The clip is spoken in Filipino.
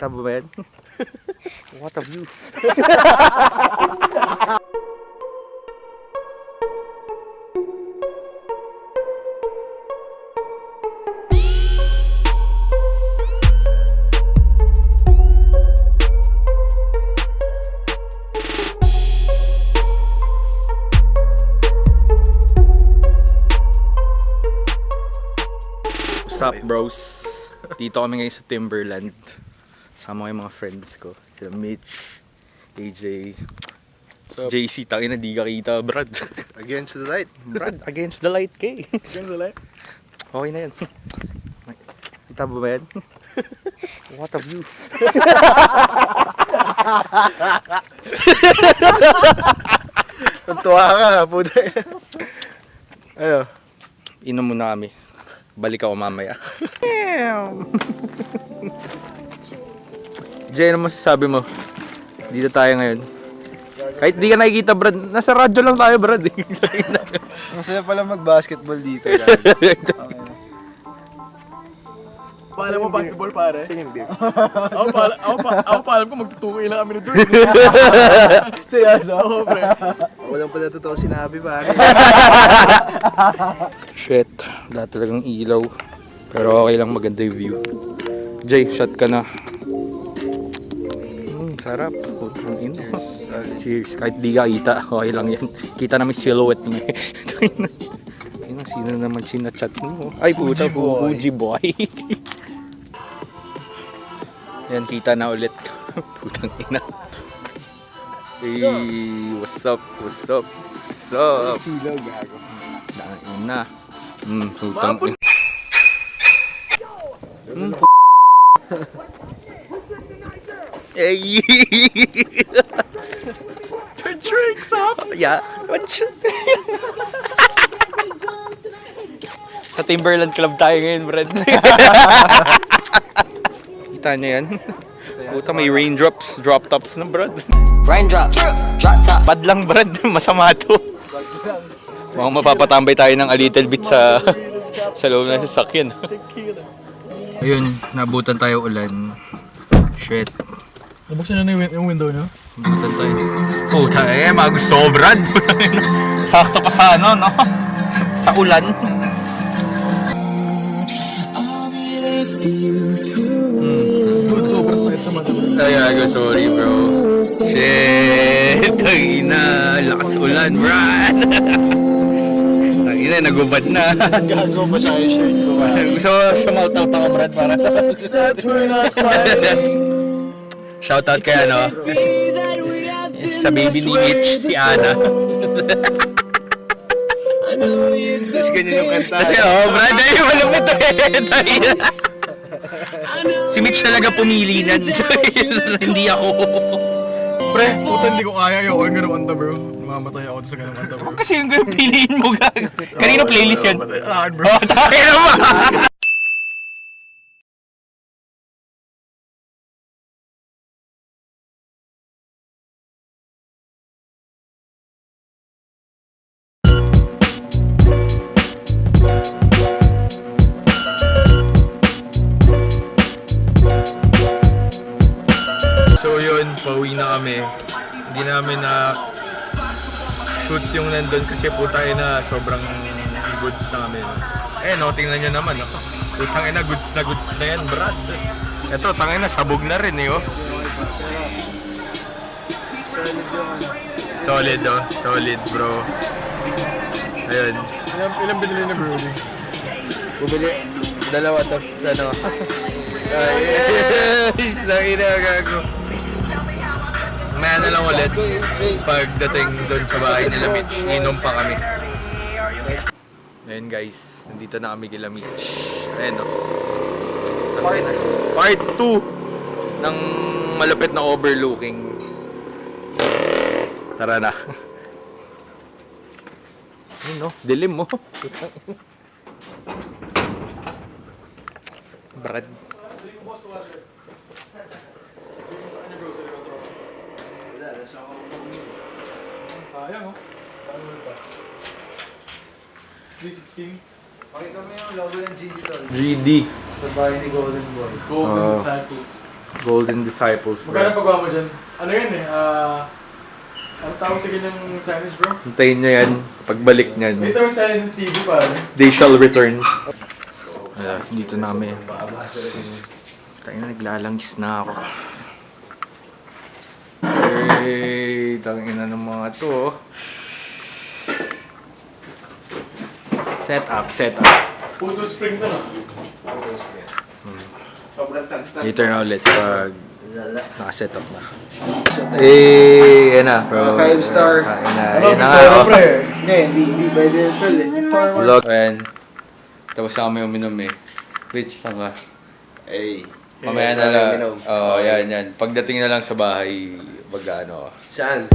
Tabo ba yan? What a view! What's up, bros? Dito kami ngayon sa Timberland. Sama ko yung mga friends ko. Sila Mitch, AJ, JC. Tangina, di ka kita, Brad. Against the light. Brad, against the light, K. Against the light. Okay na yan. Kita ba yan? What a view. Tuntua ka, pude. Ayo. Inom muna kami. Balik ako mamaya. Jay, ano masasabi mo? Dito tayo ngayon. Kahit di ka nakikita, Brad. Nasa radyo lang tayo, Brad. Masaya pala mag-basketball dito. Paalam mo basketball, pare? Ako paalam ko magtutukoy lang kami na doon. Seryoso? Ako, pre. Walang pala totoo sinabi, pare. Shit, wala talagang ilaw. Pero okay lang, maganda yung view. Jay, shot ka na. Sarap. Cheers. Kahit di ka kita, okay lang yan. Kita namin silhouette mo. Sino naman sinachat mo? Ay puta, Fuji boy. Yan, kita na ulit. Putang ina. Hey, what's up? What's up? What's up? Silaw, gago. Dahil na. Putang ina. Hey! Your drinks up! Yeah. What's Sa Timberland Club tayo ngayon, Brad. Kita niyo yan? Puta, may raindrops, drop tops na, Brad. Raindrops, drop top. Bad lang, Brad. Masama to. Mukhang mapapatambay tayo ng a little bit sa loob ng sasakyan. Ayun, nabutan tayo ulan. Shit. Nabuksan na yung window nyo? Nabutan tayo. Puta, mga gusto ko, Brad. Sakto pa sa ano, no? Sa ulan. Dude, sobrang sakit sa mata. Ay, sorry, bro. Shit! Tangina, lakas ulan, Brad. Tangina, nagubad na. Gago ba siya yung shirt ko? Gusto mo shoutout ako, Brad, para. Shoutout kay ano? Sa baby ni Mitch, si Ana. Tapos ganyan yung kanta. Kasi Brad, ay malapit eh. Si Mitch talaga pumili nan. Hindi ako. Pre, puta hindi ko kaya. Ayoko yung ganong kanta, bro. Mamamatay ako sa ganong kanta, bro. Kasi yung ganun piliin mo, gag. Kanino playlist yan? Akin, bro. Oh, tayo naman! So yun, pauwi na kami. Hindi namin na shoot yung nandun kasi putang ina, sobrang goods na kami. Eh no, tingnan nyo naman. No? Putang ina, goods na yan, Brad. Eto, tangina, sabog na rin eh, oh. Solid, oh. Solid, bro. Ayun. Ilang binili na, bro? Bumili. Dalawa, tapos ano. Ay, sakina, gago. Maya na lang ulit. Pagdating doon sa bahay nila Mitch, inom pa kami. Ayun guys, nandito na kami kila Mitch. Ayun o. Part 2 ng malupit na overlooking. Tara na. Ayun o, dilim mo. Brad. Sayang, oh. 316. Pakita mo yung logo ng GD tol. GD. Sa bahay ni Golden Boy. Golden Cycles. Golden Disciples, Magkano bro. pagawa mo dyan? Ano yun eh? Ano tawag sa ganyang signage, bro? Hintayin nyo yan. Pagbalik nyan, Ito yung signage ng TV pa. they shall return. Dito namin. Tayo na, naglalangis na ako. Hey, tangina ng mga to. Oh. Set up. Puto spring to, no? Later na ulit pag nakaset up na. Eh, yan na, bro. 5-star. Yan na, Ano, yan na nga, Victoria, oh. pre? Hindi pwede ito eh. Vlog. Ayan. Tapos na kami uminom eh. Rich, saan ka? Ay. Mamaya na lang. Oo, yan. Pagdating na lang sa bahay, mag-ano. Saan?